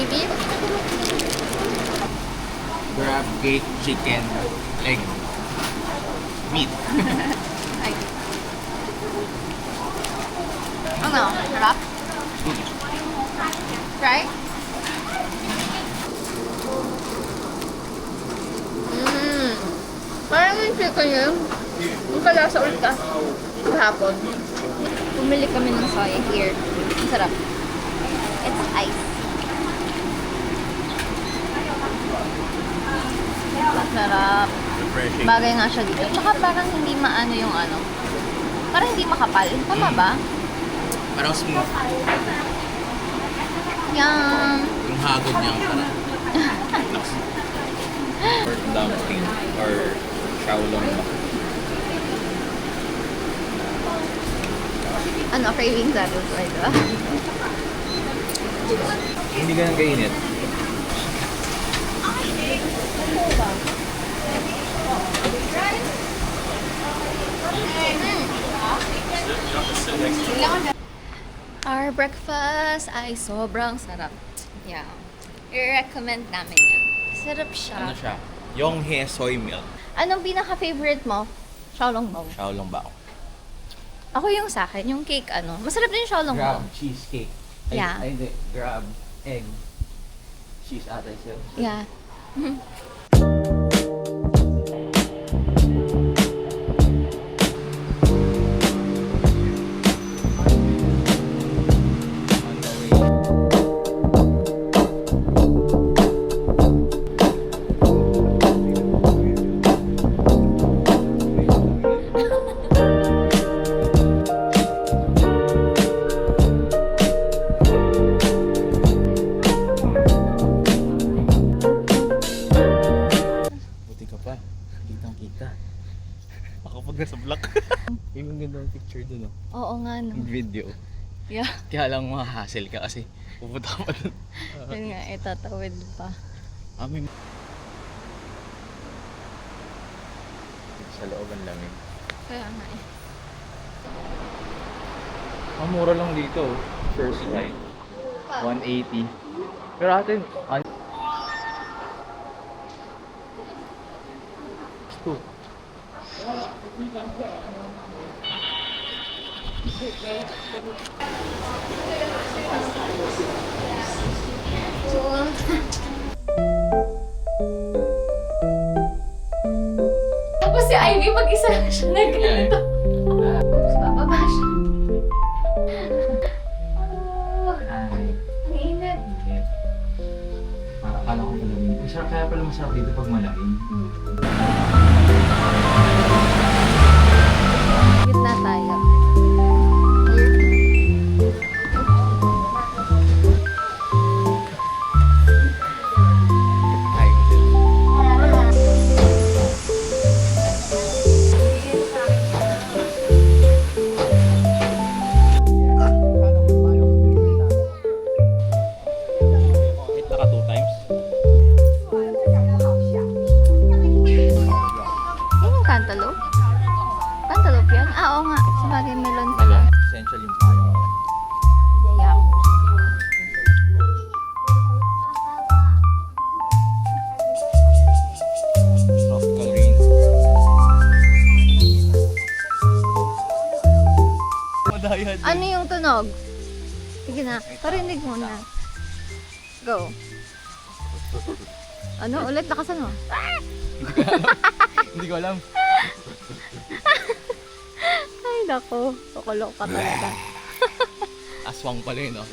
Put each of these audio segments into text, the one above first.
gravy. Crab cake, chicken, egg, meat. Ay. Ano? Sarap? Try? Parang yung chicken yun. Yung kalasa ulit ka. Kahapon. Bumili kami ng soya here. Ang sarap. It's ice. Sarap. Refreshing. Bagay nga siya dito. Tsaka parang hindi maano yung ano. Parang hindi makapal. Tama ba? Parang smooth. Yung... Yung hagod niya. Or dumpling. Or xiaolong ba? Ano, craving satisfied, diba? Hindi ka nang kainit. Our breakfast ay sobrang sarap. Yeah. I-recommend namin yan. Sarap siya. Ano siya? Yonghe soy milk. Anong pinaka-favorite mo? Xiaolongbao. Xiaolong ba? Ako yung sa akin, yung cake ano. Masarap din yung xiaolongbao. Grab cheesecake. Yeah. Ay, hindi. Grab egg. Cheese ata siya. Yeah. Buti ka pa. Kitang kita. Ako pag nasa vlog. Yung ganda ng picture dun, oh. Oo nga no. Yung video. Yeah. Kaya lang mahahassle ka kasi pupunta ka pa dun. Yun nga, itatawid pa. Amin. Sa loob ang lamig. Kaya nga eh. Ang mura lang dito. First flight. 180. Pero atin, two. Tapos si Ivy mag-isa na siya na ganito. Tapos bababa siya. Ang init. Akala ko pala dito. Kaya pala masarap dito pag malaking. Gitna tayo. Hit naka 2 times. Ano yung cantaloupe? Cantaloupe yan? Ah, oo nga. Sabagay melon pala. Essential yung payo. Yeah. Tropical rain. Madayan. Ano yung tunog? Sige na. Parinig muna. Go. Ano? Ulit nakasan mo? Hindi ko alam. Ay, nako. Kukulok ka talaga. Aswang pala yun, no?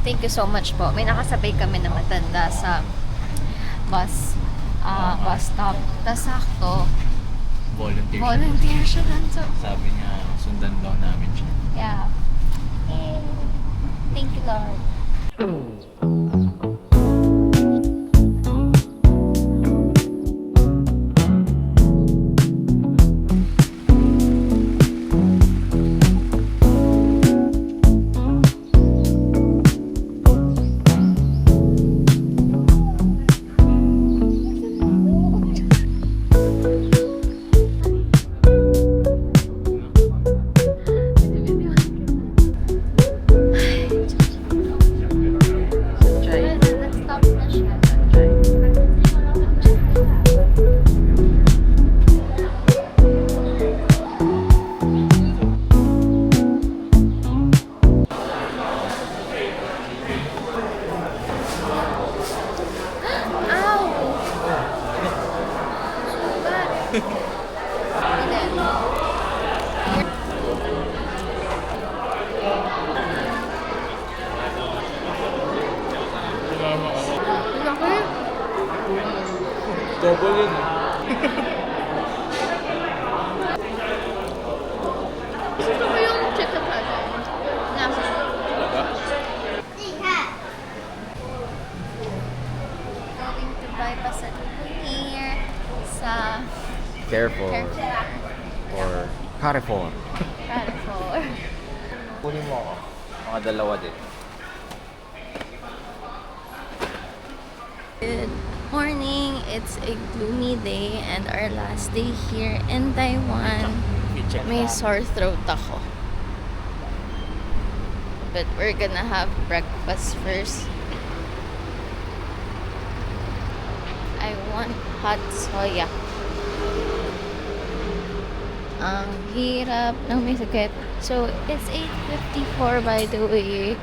Thank you so much po. May nakasabay kami na matanda sa bus stop. Tapos sakto, volunteer siya dun. So, Sabi niya, sundan daw namin siya. yeah. Yay. Thank you, Lord. Let's stop na siya. Ow! Double yun. Gusto ko yung chicken pudding. Nasa. Going to bypass at here sa Careful. Or Carrefour. Carrefour. Kunin mo ako. Mga dalawa din. Good morning. It's a gloomy day and our last day here in Taiwan. May sore throat ako. But we're gonna have breakfast first. I want hot soya. Ang hirap ng may sakit. So, it's 8:54 by the way.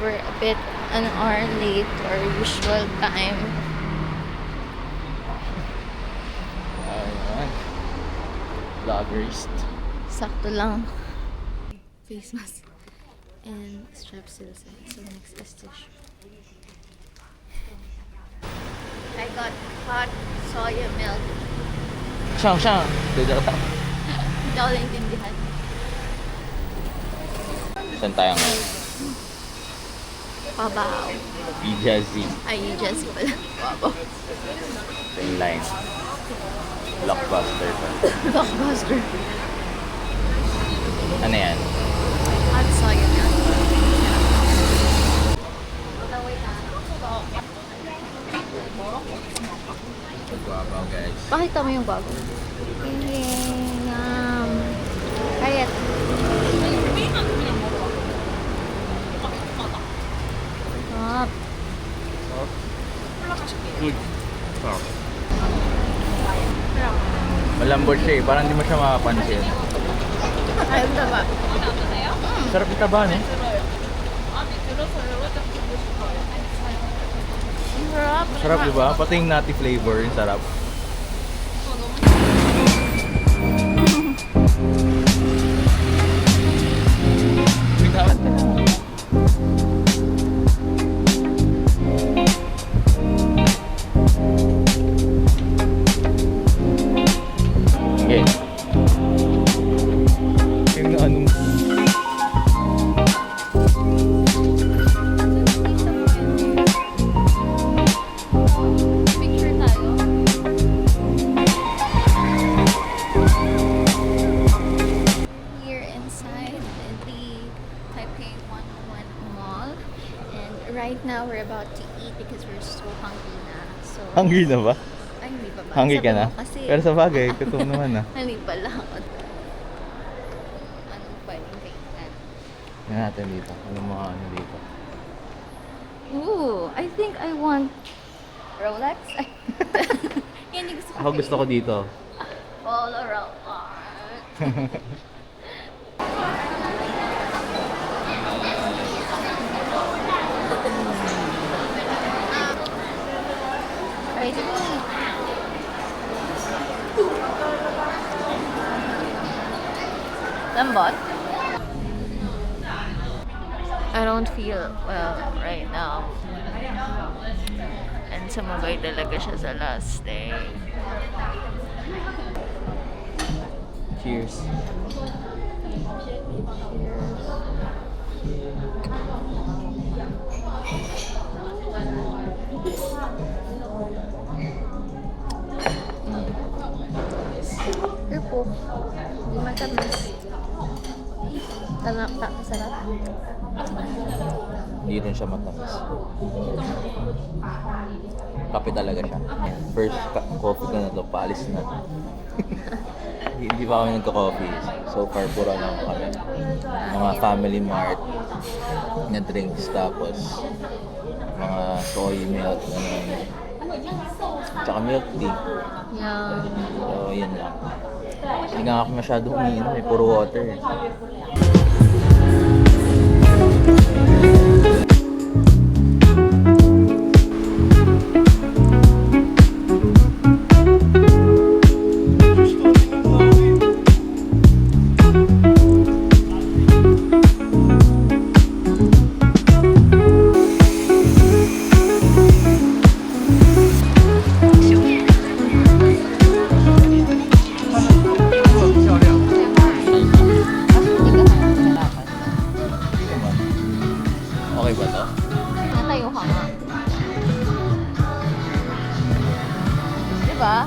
We're a bit an hour late to our usual time. Ayan. Vloggers. Sakto lang. Face mask. And strepsils. So, next is tissue. I got hot soya milk. Siyang. Dito lang. Hindi ako naintindihan. Saan tayo ngayon? Pabaw. Ijazi. Ay, Jessie pala. Pabaw. Same line. Blockbuster pa. Blockbuster. Ano yan? Hot soya milk. Wow, guys. Pakita mo yung bago. Kaya. Stop. Good. Wow. Malambot siya eh. Parang hindi mo siya makapansin. Ayaw na ba? Sarap itaban eh. Sarap. Sarap diba? Pati yung nutty flavor, yung sarap. Okay. Yung anong... Picture tayo. Here inside the Taipei 101 Mall. And right now we're about to eat because we're so hungry na. So, Hungry na ba? Ay, hindi pa ba? Hungry ka Sabi na? mo Kasi, Pero sa bagay, gutom naman na. Hali pala ako. Anong pwedeng kainan? Yan natin dito. Anong mga ano dito? Ooh, I think I want Rolex. Yan yung gusto ko. Ako gusto ko dito. Polaroid. Right. Lambot. I don't feel well right now. And sumabay talaga siya sa last day. Cheers. Pero di matamis. Masarap. Hindi rin siya matamis. Kape talaga siya. First coffee ko na to, paalis na. Hindi pa kami nagka-coffee. So far, pura lang kami. Mga family mart na drinks, tapos mga soy milk, ganun. Tsaka milk tea. Yeah. So, yun lang. Hindi nga ako masyado umiinom, puro water. Hindi naman. Okay ba to? Natayo ka nga. Diba?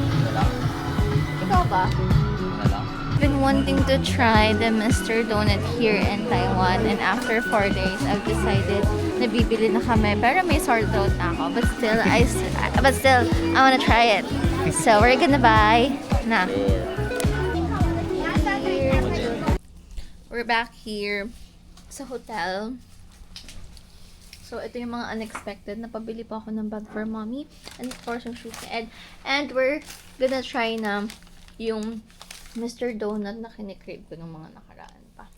Ano lang? Ikaw ba? Ano lang? Been wanting to try the Mr. Donut here in Taiwan, and after 4 days, I've decided na bibili na kami. Pero may sore throat na ako. But still, I wanna try it. So, we're gonna buy na. We're back here sa hotel. So, ito yung mga unexpected. Napabili pa ako ng bag for mommy. And of course, yung shoes ni Ed. And we're gonna try na yung Mr. Donut na kinikrave ko ng mga nakaraan pa.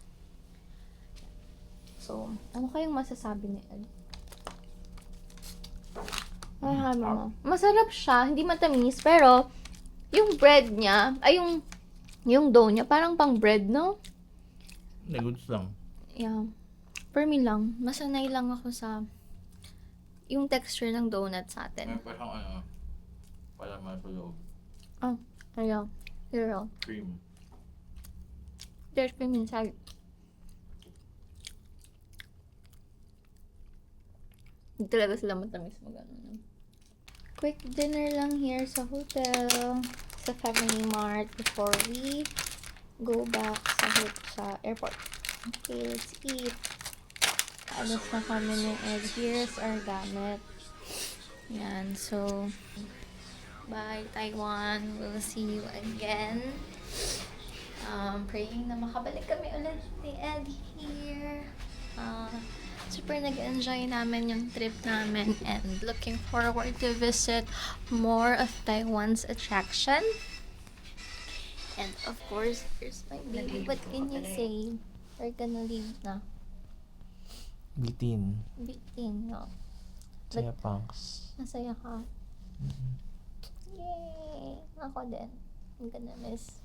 So, ano kayong masasabi ni Ed? Ay, mo. Masarap siya. Hindi matamis. Pero, yung bread niya, ay yung dough niya, parang pang bread, no? Goods lang. Yeah. For me lang, masanay lang ako sa yung texture ng donut sa atin. Parang ano, parang matulog. Oh, ayaw. Hero. Cream. There's cream inside. Hindi talaga sila matamis mag-ano. Quick dinner lang here sa hotel, sa Family Mart before we go back sa airport. Okay, let's eat. Alas na kami ni Ed. Here's our gamit. Yan, so bye Taiwan. We'll see you again. Praying na makabalik kami ulit ni Ed here. Super nag-enjoy namin yung trip namin and looking forward to visit more of Taiwan's attraction. And of course, here's my baby. What can you say? We're gonna leave na. Bitin. Bitin, no? Saya punks. Masaya ka. Yay! Ako din. I'm gonna miss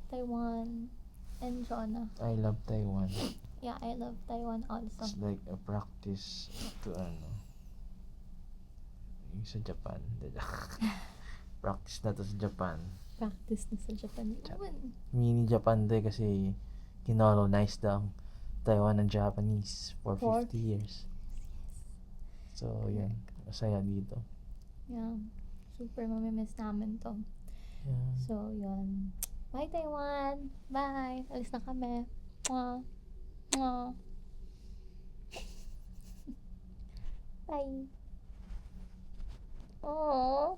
Taiwan and Jonah. I love Taiwan. Yeah, I love Taiwan also. It's like a practice to yung sa Japan. Practice na to sa Japan. Practice na sa Japan. Yun. Mini Japan to kasi kinolonize ng Taiwan ng Japanese for 50 years. So, yun. Masaya dito. Yeah. Super mamimiss namin to. Yeah. So, yun. Bye, Taiwan! Bye! Alis na kami. Mwah! Mwah! Bye! Aww!